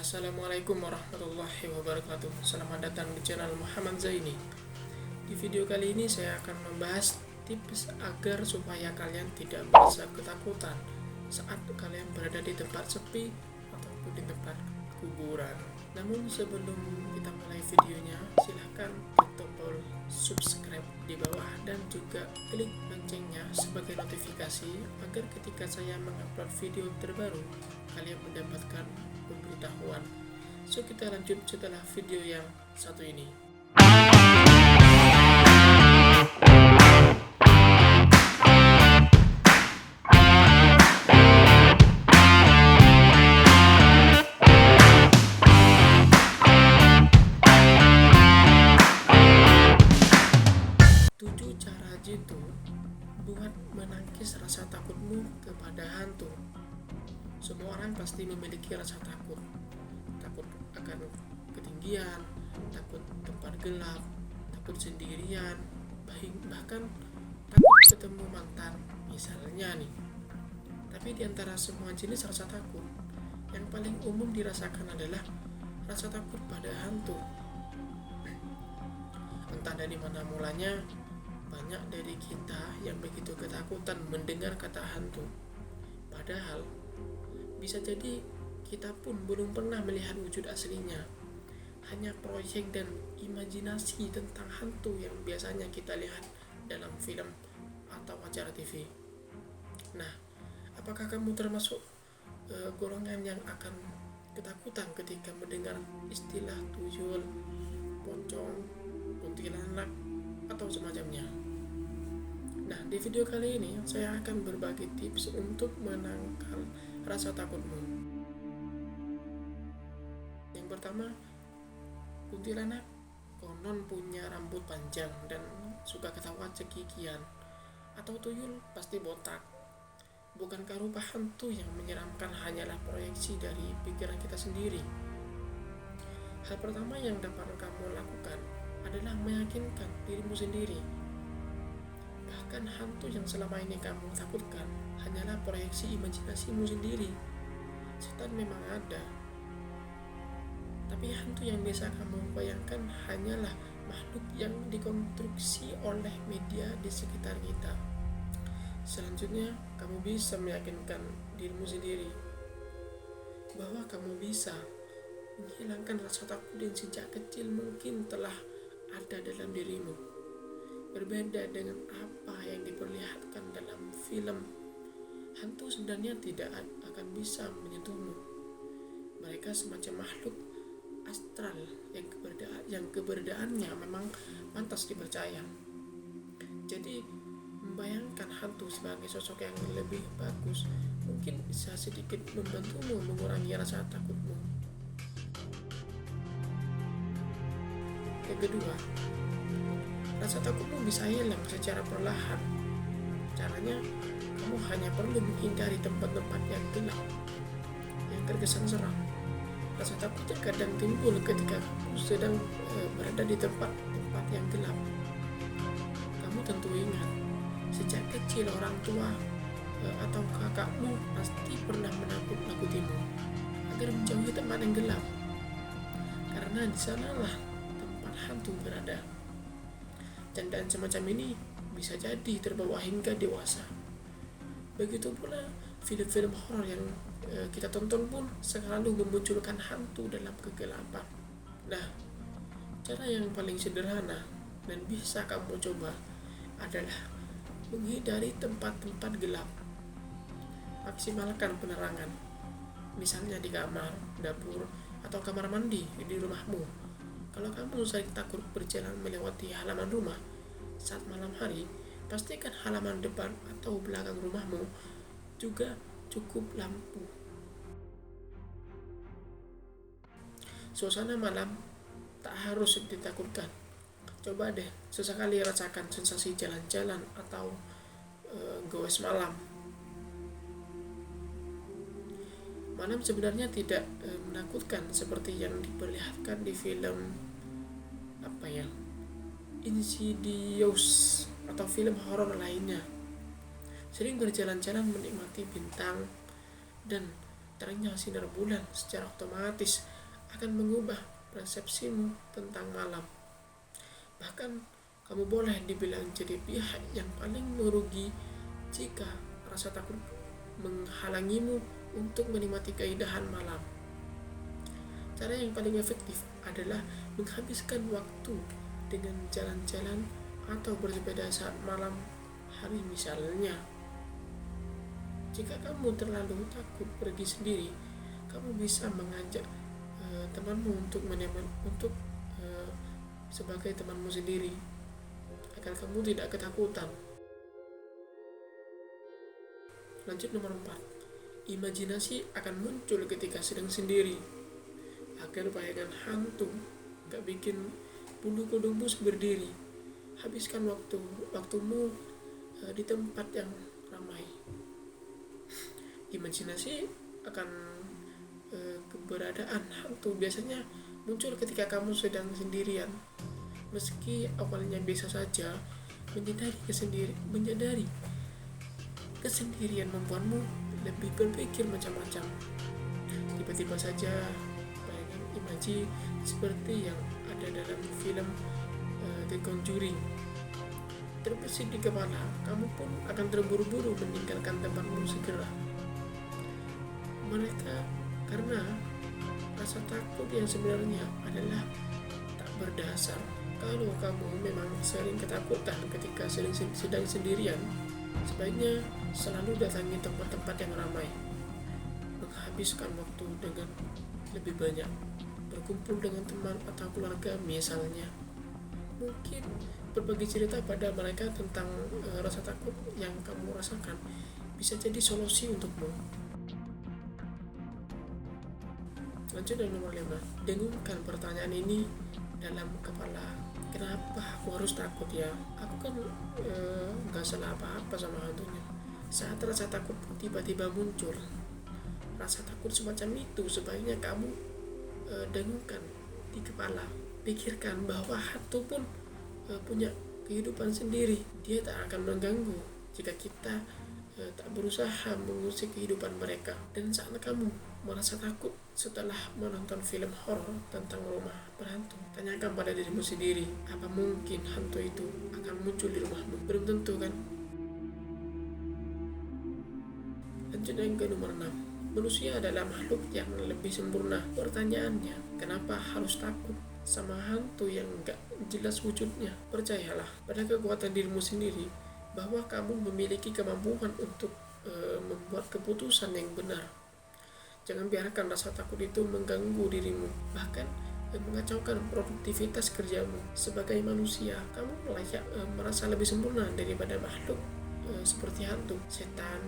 Assalamualaikum warahmatullahi wabarakatuh. Selamat datang di channel Muhammad Zaini. Di video kali ini saya akan membahas tips agar supaya kalian tidak merasa ketakutan saat kalian berada di tempat sepi ataupun di tempat kuburan. Namun sebelum kita mulai videonya, silahkan klik tombol subscribe di bawah dan juga klik loncengnya sebagai notifikasi agar ketika saya mengupload video terbaru kalian mendapatkan pemberitahuan. So kita lanjut setelah video yang satu ini. Tujuh cara jitu buat menangkis rasa takutmu kepada hantu. Semua orang pasti memiliki rasa takut. Takut akan ketinggian, takut tempat gelap, takut sendirian, bahkan takut ketemu mantan misalnya nih. Tapi di antara semua jenis rasa takut, yang paling umum dirasakan adalah rasa takut pada hantu. Entah dari mana mulanya, banyak dari kita yang begitu ketakutan mendengar kata hantu. Padahal bisa jadi kita pun belum pernah melihat wujud aslinya. Hanya proyek dan imajinasi tentang hantu yang biasanya kita lihat dalam film atau acara TV. Nah, apakah kamu termasuk golongan yang akan ketakutan ketika mendengar istilah tuyul, pocong, kuntilanak, atau semacamnya? Nah, di video kali ini saya akan berbagi tips untuk menangkal rasa takutmu. Yang pertama, kuntilanak konon punya rambut panjang dan suka ketawa cekikian, atau tuyul pasti botak. Bukankah rupa hantu yang menyeramkan hanyalah proyeksi dari pikiran kita sendiri? Hal pertama yang dapat kamu lakukan adalah meyakinkan dirimu sendiri. Bahkan hantu yang selama ini kamu takutkan hanyalah proyeksi imajinasimu sendiri. Setan memang ada, tapi hantu yang biasa kamu bayangkan hanyalah makhluk yang dikonstruksi oleh media di sekitar kita. Selanjutnya, kamu bisa meyakinkan dirimu sendiri bahwa kamu bisa menghilangkan rasa takut yang sejak kecil mungkin telah ada dalam dirimu. Berbeda dengan apa yang diperlihatkan dalam film, hantu sebenarnya tidak akan bisa menyentuhmu. Mereka semacam makhluk astral yang keberadaannya memang pantas dipercaya. Jadi, membayangkan hantu sebagai sosok yang lebih bagus mungkin bisa sedikit membantumu mengurangi rasa takutmu. Yang kedua, rasa takutmu bisa hilang secara perlahan. Caranya, kamu hanya perlu menghindari tempat-tempat yang gelap, yang terkesan seram. Rasa takutnya kadang timbul ketika kamu sedang berada di tempat-tempat yang gelap. Kamu tentu ingat, sejak kecil orang tua atau kakakmu pasti pernah menakut-nakutimu agar menjauhi tempat yang gelap, karena di sanalah tempat hantu berada. Candaan semacam ini bisa jadi terbawa hingga dewasa. Begitu pula film-film horor yang kita tonton pun selalu memunculkan hantu dalam kegelapan. Nah, cara yang paling sederhana dan bisa kamu coba adalah menghindari tempat-tempat gelap. Maksimalkan penerangan, misalnya di kamar, dapur, atau kamar mandi di rumahmu. Kalau kamu sering takut berjalan melewati halaman rumah saat malam hari, pastikan halaman depan atau belakang rumahmu juga cukup lampu. Suasana malam tak harus ditakutkan. Coba deh sesekali rasakan sensasi jalan-jalan atau goes malam. Malam sebenarnya tidak menakutkan seperti yang diperlihatkan di film Insidious atau film horor lainnya. Sering berjalan-jalan menikmati bintang dan terangnya sinar bulan secara otomatis akan mengubah persepsimu tentang malam. Bahkan kamu boleh dibilang jadi pihak yang paling merugi jika rasa takut menghalangimu untuk menikmati keindahan malam. Cara yang paling efektif adalah menghabiskan waktu dengan jalan-jalan atau bersepeda saat malam hari misalnya. Jika kamu terlalu takut pergi sendiri, kamu bisa mengajak temanmu sebagai temanmu sendiri agar kamu tidak ketakutan. Lanjut nomor 4. Imajinasi akan muncul ketika sedang sendiri. Agar bayangan hantu gak bikin bulu kudukmu berdiri, habiskan waktumu di tempat yang ramai. Imajinasi akan keberadaan hantu biasanya muncul ketika kamu sedang sendirian. Meski awalnya biasa saja, menyadari kesendirian membuatmu lebih berpikir macam-macam. Tiba-tiba saja bayangan imaji seperti yang ada dalam film The Conjuring terbesit di kepala, kamu pun akan terburu-buru meninggalkan tempatmu segera. Karena rasa takut yang sebenarnya adalah tak berdasar. Kalau kamu memang sering ketakutan ketika sedang sendirian, sebaiknya selalu datangi tempat-tempat yang ramai, menghabiskan waktu dengan lebih banyak, berkumpul dengan teman atau keluarga misalnya. Mungkin berbagi cerita pada mereka tentang rasa takut yang kamu rasakan bisa jadi solusi untukmu. Lanjut dengan nomor 5. Dengungkan pertanyaan ini dalam kepala. Kenapa aku harus takut ya? Aku kan gak salah apa-apa sama hantunya. Saat rasa takut tiba-tiba muncul, rasa takut semacam itu sebaiknya kamu dengungkan di kepala. Pikirkan bahwa hantu pun punya kehidupan sendiri. Dia tak akan mengganggu jika kita tak berusaha mengusik kehidupan mereka. Dan saat kamu merasa takut setelah menonton film horor tentang rumah berhantu, tanyakan pada dirimu sendiri, apa mungkin hantu itu akan muncul di rumahmu? Belum tentu kan? Lanjut yang ke nomor 6. Manusia adalah makhluk yang lebih sempurna. Pertanyaannya, kenapa harus takut sama hantu yang gak jelas wujudnya? Percayalah pada kekuatan dirimu sendiri bahwa kamu memiliki kemampuan untuk membuat keputusan yang benar. Jangan biarkan rasa takut itu mengganggu dirimu, bahkan mengacaukan produktivitas kerjamu. Sebagai manusia, kamu layak merasa lebih sempurna daripada makhluk seperti hantu, setan,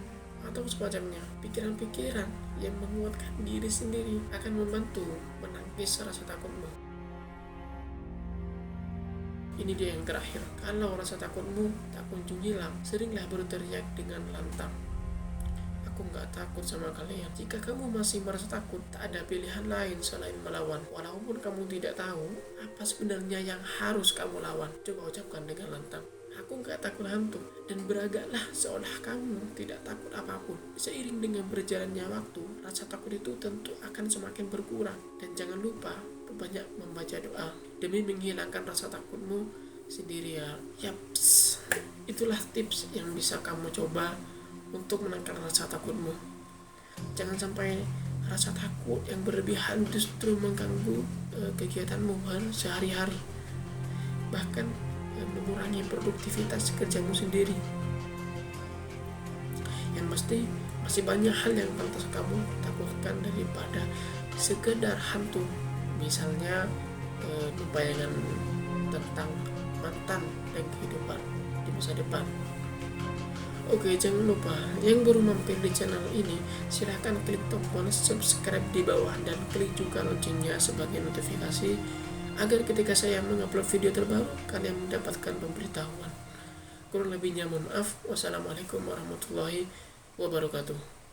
atau semacamnya. Pikiran-pikiran yang menguatkan diri sendiri akan membantu menangkis rasa takutmu. Ini dia yang terakhir. Kalau rasa takutmu tak kunjung hilang, seringlah berteriak dengan lantang, aku gak takut sama kalian. Jika kamu masih merasa takut, tak ada pilihan lain selain melawan. Walaupun kamu tidak tahu apa sebenarnya yang harus kamu lawan, coba ucapkan dengan lantang, aku gak takut hantu, dan beragaklah seolah kamu tidak takut apapun. Seiring dengan berjalannya waktu, rasa takut itu tentu akan semakin berkurang. Dan jangan lupa banyak membaca doa demi menghilangkan rasa takutmu sendiri ya. Yaps, itulah tips yang bisa kamu coba untuk menangkal rasa takutmu. Jangan sampai rasa takut yang berlebihan justru mengganggu kegiatanmu sehari-hari, bahkan mengurangi produktivitas kerjamu sendiri. Yang pasti masih banyak hal yang pantas kamu takutkan daripada sekedar hantu. Misalnya bayangan tentang mantan dan kehidupan di masa depan. Oke, jangan lupa yang baru mampir di channel ini, silahkan klik tombol subscribe di bawah dan klik juga loncengnya sebagai notifikasi agar ketika saya mengupload video terbaru kalian mendapatkan pemberitahuan. Kurang lebihnya mohon maaf. Wassalamualaikum warahmatullahi wabarakatuh.